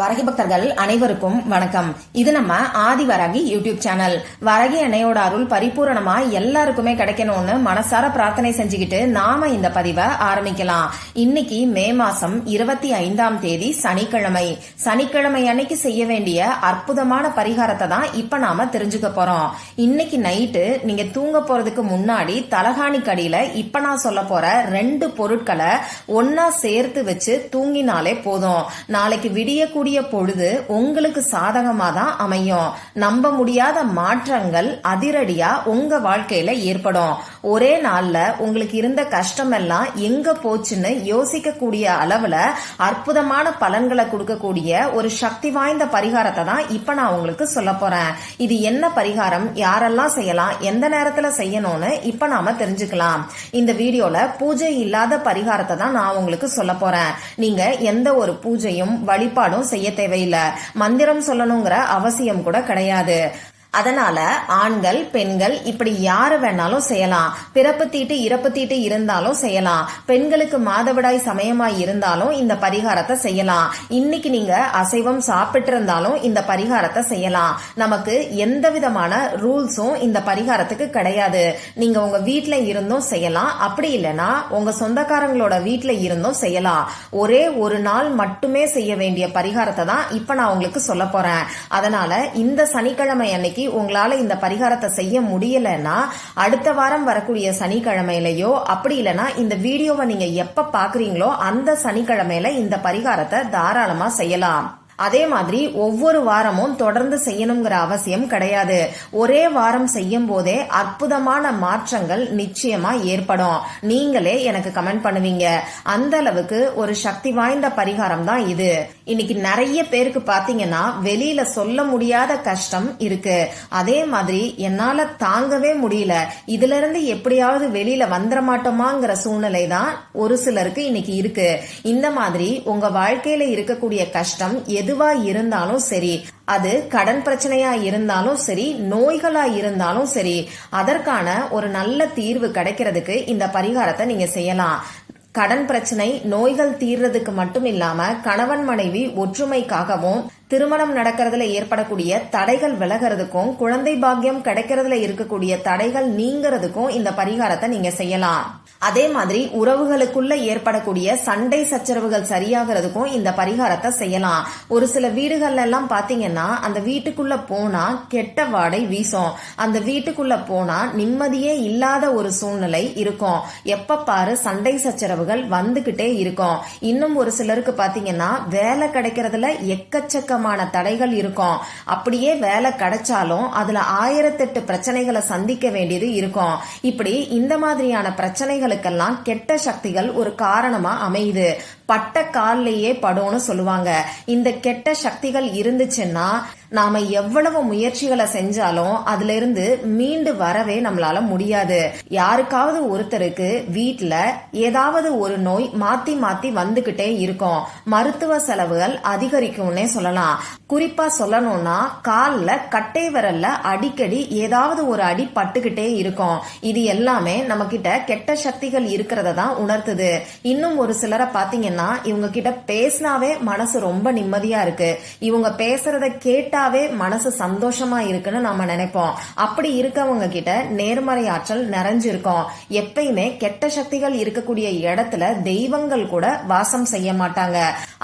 வரகி பக்தர்கள் அனைவருக்கும் வணக்கம். இது நம்ம ஆதி வரகி யூடியூப் சேனல். வரகி அன்னையோட அருள் பரிபூரணமா எல்லாருக்குமே கிடைக்கணும்னு மனசார பிரார்த்தனை செஞ்சுக்கிட்டு நாம இந்த பதிவை ஆரம்பிக்கலாம். இன்னைக்கு மே மாசம் 25ஆம் தேதி சனிக்கிழமை. சனிக்கிழமை அன்னைக்கு செய்ய வேண்டிய அற்புதமான பரிகாரத்தை தான் இப்ப நாம தெரிஞ்சுக்க போறோம். இன்னைக்கு நைட்டு நீங்க தூங்க போறதுக்கு முன்னாடி தலகாணி கடியில இப்ப நான் சொல்ல போற 2 பொருட்களை ஒன்னா சேர்த்து வச்சு தூங்கினாலே போதும். நாளைக்கு விடியக்கூடிய பொழுது உங்களுக்கு சாதகமா தான் அமையும். நம்ப முடியாத மாற்றங்கள் அதிரடியா உங்க வாழ்க்கையில ஏற்படும். ஒரே நாள்ல உங்களுக்கு இருந்த கஷ்டம் எல்லாம் எங்க போச்சுன்னு யோசிக்க கூடிய அளவுல அற்புதமான பலன்களை கொடுக்கக்கூடிய ஒரு சக்தி வாய்ந்த பரிகாரத்தை தான் இப்ப நான் உங்களுக்கு சொல்ல போறேன். இது என்ன பரிகாரம், யாரெல்லாம் செய்யலாம், எந்த நேரத்துல செய்யணும்னு இப்ப நாம தெரிஞ்சுக்கலாம். இந்த வீடியோல பூஜை இல்லாத பரிகாரத்தை தான் நான் உங்களுக்கு சொல்ல போறேன். நீங்க எந்த ஒரு பூஜையும் வழிபாடும் செய்ய தேவையில்லை. மந்திரம் சொல்லணுங்கிற அவசியம் கூட கிடையாது. அதனால ஆண்கள் பெண்கள் இப்படி யாரு வேணாலும் செய்யலாம். பிறப்பு தீட்டு இறப்பு தீட்டு இருந்தாலும் செய்யலாம். பெண்களுக்கு மாதவிடாய் சமயமாய் இருந்தாலும் இந்த பரிகாரத்தை செய்யலாம். இன்னைக்கு நீங்க அசைவம் சாப்பிட்டு இருந்தாலும் இந்த பரிகாரத்தை செய்யலாம். நமக்கு எந்த விதமான ரூல்ஸும் இந்த பரிகாரத்துக்கு கிடையாது. நீங்க உங்க வீட்டுல இருந்தும் செய்யலாம், அப்படி இல்லைன்னா உங்க சொந்தக்காரங்களோட வீட்டுல இருந்தும் செய்யலாம். ஒரே ஒரு நாள் மட்டுமே செய்ய வேண்டிய பரிகாரத்தை தான் இப்ப நான் உங்களுக்கு சொல்ல போறேன். அதனால இந்த சனிக்கிழமை அன்னைக்கு உங்களால இந்த பரிகாரத்தை செய்ய முடியலன்னா அடுத்த வாரம் வரக்கூடிய சனிக்கிழமையிலயோ, அப்படி இல்லைன்னா இந்த வீடியோவை நீங்க எப்ப பாக்குறீங்களோ அந்த சனிக்கிழமையில இந்த பரிகாரத்தை தாராளமா செய்யலாம். அதே மாதிரி ஒவ்வொரு வாரமும் தொடர்ந்து செய்யணுங்கிற அவசியம் கிடையாது. ஒரே வாரம் செய்யும் போதே அற்புதமான மாற்றங்கள் நிச்சயமா ஏற்படும். நீங்களே எனக்கு கமெண்ட் பண்ணுவீங்க. அந்த அளவுக்கு ஒரு சக்தி வாய்ந்த பரிகாரம் தான் இது. இன்னைக்கு நிறைய பேருக்கு பாத்தீங்கன்னா வெளியில சொல்ல முடியாத கஷ்டம் இருக்கு. அதே மாதிரி என்னால தாங்கவே முடியல, இதுல இருந்து எப்படியாவது வெளியில வந்துட மாட்டோமாங்கிற சூழ்நிலை தான் ஒரு சிலருக்கு இன்னைக்கு இருக்கு. இந்த மாதிரி உங்க வாழ்க்கையில இருக்கக்கூடிய கஷ்டம் எதுவா இருந்தாலும் சரி, அது கடன் பிரச்சனையா இருந்தாலும் சரி, நோய்களா இருந்தாலும் சரி, அதற்கான ஒரு நல்ல தீர்வு கிடைக்கிறதுக்கு இந்த பரிகாரத்தை நீங்க செய்யலாம். கடன் பிரச்சனை, நோய்கள் தீர்றதுக்கு மட்டும் இல்லாம கணவன் மனைவி ஒற்றுமைக்காகவும், திருமணம் நடக்கிறதுல ஏற்படக்கூடிய தடைகள் விலகிறதுக்கும், குழந்தை பாக்கியம் கிடைக்கிறதுல இருக்கக்கூடிய தடைகள் நீங்கிறதுக்கும் இந்த பரிகாரத்தை நீங்க செய்யலாம். அதே மாதிரி உறவுகளுக்குள்ள ஏற்படக்கூடிய சண்டை சச்சரவுகள் சரியாகிறதுக்கும் இந்த பரிகாரத்தை செய்யலாம். ஒரு சில வீடுகள்ல எல்லாம் பாத்தீங்கன்னா அந்த வீட்டுக்குள்ள போனா கெட்ட வாடை வீசும். அந்த வீட்டுக்குள்ள போனா நிம்மதியே இல்லாத ஒரு சூழ்நிலை இருக்கும். எப்ப பாரு சண்டை சச்சரவுகள் வந்துகிட்டே இருக்கும். இன்னும் ஒரு சிலருக்கு பாத்தீங்கன்னா வேலை கிடைக்கிறதுல எக்கச்சக்கமான தடைகள் இருக்கும். அப்படியே வேலை கிடைச்சாலும் அதுல 1008 பிரச்சனைகளை சந்திக்க வேண்டியது இருக்கும். இப்படி இந்த மாதிரியான பிரச்சனைகள் கெட்ட சக்திகள் ஒரு காரணமா அமையுது. பட்ட காலிலேயே படும்னு சொல்லுவாங்க. இந்த கெட்ட சக்திகள் இருந்துச்சுன்னா நாம எவ்வளவு முயற்சிகளை செஞ்சாலும் அதுல இருந்து மீண்டு வரவே நம்மளால முடியாது. யாருக்காவது ஒருத்தருக்கு வீட்டுல ஏதாவது ஒரு நோய் மாத்தி மாத்தி வந்துகிட்டே இருக்கும். மருத்துவ செலவுகள் அதிகரிக்கும்னே சொல்லலாம். குறிப்பா சொல்லணும்னா கால்ல கட்டை விரல்ல அடிக்கடி ஏதாவது ஒரு அடி பட்டுக்கிட்டே இருக்கும். இது எல்லாமே நம்ம கிட்ட கெட்ட சக்திகள் இருக்கிறத தான் உணர்த்துது. இன்னும் ஒரு சிலரை பாத்தீங்கன்னா இவங்க கிட்ட பேசினாவே மனசு ரொம்ப நிம்மதியா இருக்கு, இவங்க பேசுறத கேட்டாவே மனசு சந்தோஷமா இருக்குன்னு நாம நினைப்போம். அப்படி இருக்கவங்க கிட்ட நேர்மறை ஆற்றல் நிறைஞ்சிருக்கும். எப்பயுமே கெட்ட சக்திகள் இருக்கக்கூடிய இடத்துல தெய்வங்கள் கூட வாசம் செய்ய மாட்டாங்க.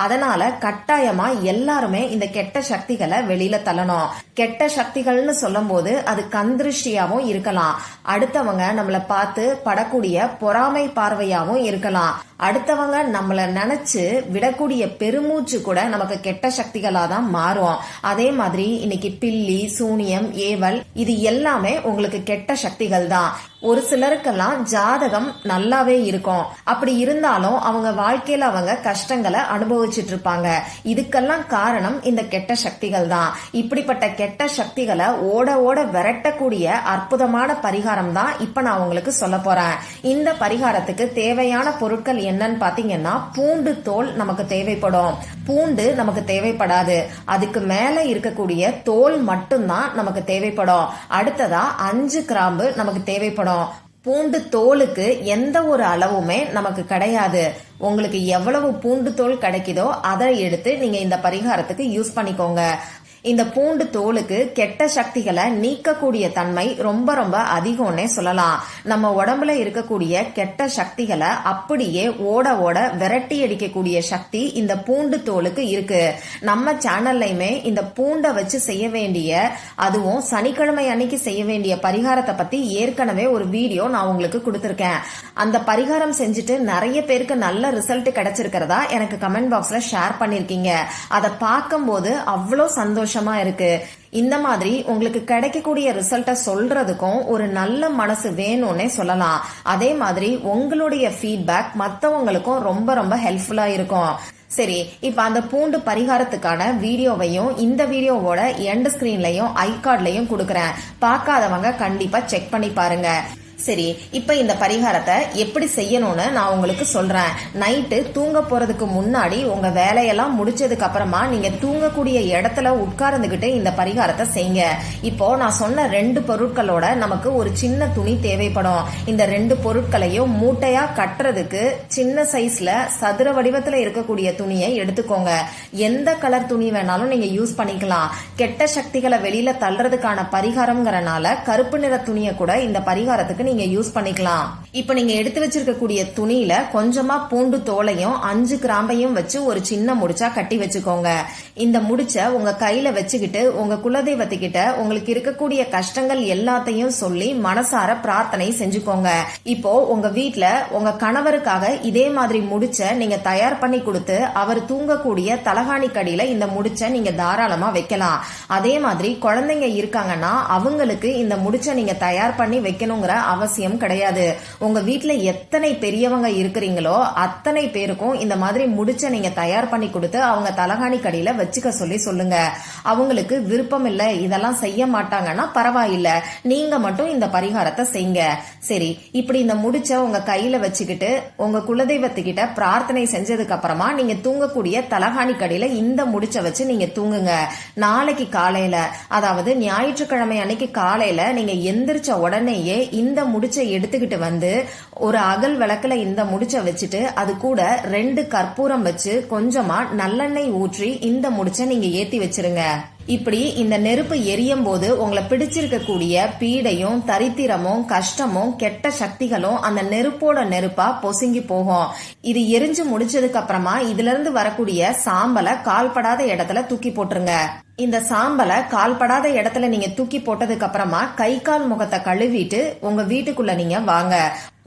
அதனால கட்டாயமா எல்லாருமே இந்த கெட்ட சக்திகளை வெளியில தள்ளணும். கெட்ட சக்திகள்னு சொல்லும் போது அது கந்திருஷ்டியாவும் இருக்கலாம். அடுத்தவங்க நம்மள பார்த்து படக்கூடிய பொறாமை பார்வையாவும் இருக்கலாம். அடுத்தவங்க நம்மள நினைச்சு விடக்கூடிய பெருமூச்சு கூட நமக்கு கெட்ட சக்திகளா தான் மாறும். அதே மாதிரி இன்னைக்கு பில்லி, சூனியம், ஏவல் இது எல்லாமே உங்களுக்கு கெட்ட சக்திகள் தான். ஒரு சிலருக்கெல்லாம் ஜாதகம் நல்லாவே இருக்கும். அப்படி இருந்தாலும் அவங்க வாழ்க்கையில அவங்க கஷ்டங்களை அனுபவிச்சுட்டு இருப்பாங்க. இதுக்கெல்லாம் காரணம் இந்த கெட்ட சக்திகள் தான். இப்படிப்பட்ட கெட்ட சக்திகளை ஓட ஓட விரட்டக்கூடிய அற்புதமான பரிகாரம் தான் இப்ப நான் உங்களுக்கு சொல்ல போறேன். இந்த பரிகாரத்துக்கு தேவையான பொருட்கள் என்னன்னு பாத்தீங்கன்னா பூண்டு தோல் நமக்கு தேவைப்படும். பூண்டு நமக்கு தேவைப்படாது, அதுக்கு மேல இருக்கக்கூடிய தோல் மட்டும்தான் நமக்கு தேவைப்படும். அடுத்ததா 5 கிராம்பு நமக்கு தேவைப்படும். பூண்டு தோலுக்கு எந்த ஒரு அளவுமே நமக்கு கிடையாது. உங்களுக்கு எவ்வளவு பூண்டு தோல் கிடைக்குதோ அதை எடுத்து நீங்க இந்த பரிகாரத்துக்கு யூஸ் பண்ணிக்கோங்க. இந்த பூண்டு தோலுக்கு கெட்ட சக்திகளை நீக்கக்கூடிய தன்மை ரொம்ப ரொம்ப அதிகம்னே சொல்லலாம். நம்ம உடம்புல இருக்கக்கூடிய கெட்ட சக்திகளை அப்படியே ஓட ஓட விரட்டி அடிக்கக்கூடிய சக்தி இந்த பூண்டு தோலுக்கு இருக்கு. நம்ம சேனல்லையுமே இந்த பூண்டை வச்சு செய்ய வேண்டிய, அதுவும் சனிக்கிழமை அன்னைக்கு செய்ய வேண்டிய பரிகாரத்தை பத்தி ஏற்கனவே ஒரு வீடியோ நான் உங்களுக்கு கொடுத்திருக்கேன். அந்த பரிகாரம் செஞ்சுட்டு நிறைய பேருக்கு நல்ல ரிசல்ட் கிடைச்சிருக்கிறதா எனக்கு கமெண்ட் பாக்ஸ்ல ஷேர் பண்ணிருக்கீங்க. அதை பார்க்கும்போது அவ்வளோ சந்தோஷமா இருக்கு. இந்த மாதிரி உங்களுக்கு கிடைக்கக்கூடிய ரிசல்ட்ட சொல்றதுக்கும் ஒரு நல்ல மனசு வேணும்னே சொல்லலாம். அதே மாதிரி உங்களுடைய ஃபீட்பேக் மற்றவங்களுக்கும் ரொம்ப ரொம்ப ஹெல்ப்ஃபுல்லா இருக்கும். சரி, இப்ப அந்த பூண்டு பரிகாரத்துக்கான வீடியோவையும் இந்த வீடியோவோட எண்ட் ஸ்கிரீன்லயும் ஐகார்ட்லயும் கொடுக்கறேன். பார்க்காதவங்க கண்டிப்பா செக் பண்ணி பாருங்க. சரி, இப்ப இந்த பரிகாரத்தை எப்படி செய்யணும்னு நான் உங்களுக்கு சொல்றேன். நைட்டு தூங்க போறதுக்கு முன்னாடி உங்க வேலையெல்லாம் முடிச்சதுக்கு அப்புறமா நீங்க தூங்கக்கூடிய இடத்துல உட்கார்ந்துகிட்டு இந்த பரிகாரத்தை செய்யுங்க. இப்போ நான் சொன்ன 2 பொருட்களோட நமக்கு ஒரு சின்ன துணி தேவைப்படும். இந்த 2 பொருட்களையும் மூட்டையா கட்டுறதுக்கு சின்ன சைஸ்ல சதுர வடிவத்துல இருக்கக்கூடிய துணியை எடுத்துக்கோங்க. எந்த கலர் துணி வேணாலும் நீங்க யூஸ் பண்ணிக்கலாம். கெட்ட சக்திகளை வெளியில தள்ளுறதுக்கான பரிகாரம்ங்கறனால கருப்பு நிற துணியை கூட இந்த பரிகாரத்துக்கு நீங்க யூஸ் பண்ணிக்கலாம். இப்ப நீங்க எடுத்து வச்சிருக்கக்கூடிய துணியில கொஞ்சமா பூண்டு தோலையும் 5 கிராம்பையும் வச்சு ஒரு சின்ன முடிச்சா கட்டி வச்சுக்கோங்க. இந்த முடிச்ச உங்க கையில வச்சுக்கிட்டு உங்க குலதெய்வத்துக்கிட்ட உங்களுக்கு இருக்கக்கூடிய கஷ்டங்கள் எல்லாத்தையும் சொல்லி மனசார பிரார்த்தனை செஞ்சுக்கோங்க. இப்போ உங்க வீட்ல உங்க கணவருக்காக இதே மாதிரி முடிச்ச நீங்க தயார் பண்ணி கொடுத்து அவர் தூங்கக்கூடிய தலகாணி கடியில இந்த முடிச்ச நீங்க தாராளமா வைக்கலாம். அதே மாதிரி குழந்தைங்க இருக்காங்கன்னா அவங்களுக்கு இந்த முடிச்ச நீங்க தயார் பண்ணி வைக்கணுங்கிற அவசியம் கிடையாது. உங்க வீட்ல எத்தனை பெரியவங்க இருக்கிறீங்களோ அத்தனை பேருக்கும் இந்த மாதிரி முடிச்ச நீங்க தயார் பண்ணி கொடுத்து அவங்க தலகாணி கடியில வச்சுக்க சொல்லி சொல்லுங்க. அவங்களுக்கு விருப்பம் இல்ல, இதெல்லாம் செய்ய மாட்டாங்கன்னா பரவாயில்ல, நீங்க மட்டும் இந்த பரிகாரத்தை செய்யுங்க. சரி, இப்படி இந்த முடிச்ச உங்க கையில வச்சுக்கிட்டு உங்க குலதெய்வத்துக்கிட்ட பிரார்த்தனை செஞ்சதுக்கு அப்புறமா நீங்க தூங்கக்கூடிய தலகாணி கடியில இந்த முடிச்ச வச்சு நீங்க தூங்குங்க. நாளைக்கு காலையில, அதாவது ஞாயிற்றுக்கிழமை அன்னைக்கு காலையில நீங்க எந்திரிச்ச உடனேயே இந்த முடிச்சை எடுத்துக்கிட்டு வந்து ஒரு அகல் விளக்குல இந்த முடிச்ச வச்சுட்டு அது கூட 2 கற்பூரம் வச்சு கொஞ்சமா நல்லெண்ணெய் ஊற்றி இந்த முடிச்ச நீங்க ஏத்தி வச்சிருங்க. இப்படி இந்த நெருப்பு எரியும் போது உங்களை பிடிச்சிருக்கக்கூடிய பீடையும் தரித்திரமும் கஷ்டமும் கெட்ட சக்திகளும் அந்த நெருப்போட நெருப்பா பொசுங்கி போகும். இது எரிஞ்சு முடிச்சதுக்கு அப்புறமா இதுல இருந்து வரக்கூடிய சாம்பலை கால்படாத இடத்துல தூக்கி போட்டுருங்க. இந்த சாம்பலை கால்படாத இடத்துல நீங்க தூக்கி போட்டதுக்கு அப்புறமா கை கால் முகத்தை கழுவிட்டு உங்க வீட்டுக்குள்ள நீங்க வாங்க.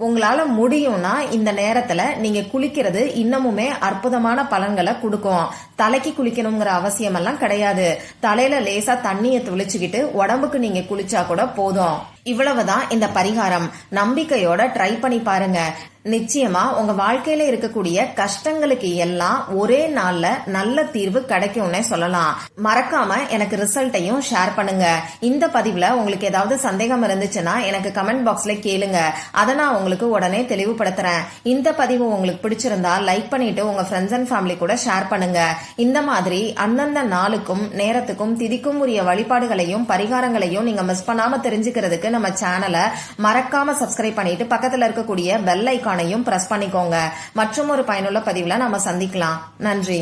உங்களால முடியும்னா இந்த நேரத்துல நீங்க குளிக்கிறது இன்னமுமே அற்புதமான பலன்களை கொடுக்கும். தலைக்கு குளிக்கணுங்கிற அவசியம் எல்லாம் கிடையாது. தலையில லேசா தண்ணிய துளிச்சுக்கிட்டு உடம்புக்கு நீங்க குளிச்சா கூட போதும். இவ்வளவுதான் இந்த பரிகாரம். நம்பிக்கையோட ட்ரை பண்ணி பாருங்க. நிச்சயமா உங்க வாழ்க்கையில இருக்கக்கூடிய கஷ்டங்களுக்கு எல்லாம் ஒரே நாள்ல நல்ல தீர்வு கிடைக்கும்னே சொல்லலாம். மறக்காம எனக்கு ரிசல்ட்டையும் ஷேர் பண்ணுங்க. இந்த பதிவுல உங்களுக்கு ஏதாவது சந்தேகம் இருந்துச்சுன்னா எனக்கு கமெண்ட் பாக்ஸ்ல கேளுங்க. அதை நான் உங்களுக்கு உடனே தெளிவுபடுத்துறேன். இந்த பதிவு உங்களுக்கு பிடிச்சிருந்தா லைக் பண்ணிட்டு உங்க ஃப்ரெண்ட்ஸ் அண்ட் ஃபேமிலி கூட ஷேர் பண்ணுங்க. இந்த மாதிரி அந்தந்த நாளுக்கும் நேரத்துக்கும் திதிக்கும் உரிய வழிபாடுகளையும் பரிகாரங்களையும் நீங்க மிஸ் பண்ணாம தெரிஞ்சுக்கிறதுக்கு நம்ம சேனலை மறக்காம சப்ஸ்கிரைப் பண்ணிட்டு பக்கத்துல இருக்கக்கூடிய பெல் ஐகானையும் பிரஸ் பண்ணிக்கோங்க. மற்றும் ஒரு பயனுள்ள பதிவுல நாம சந்திக்கலாம். நன்றி.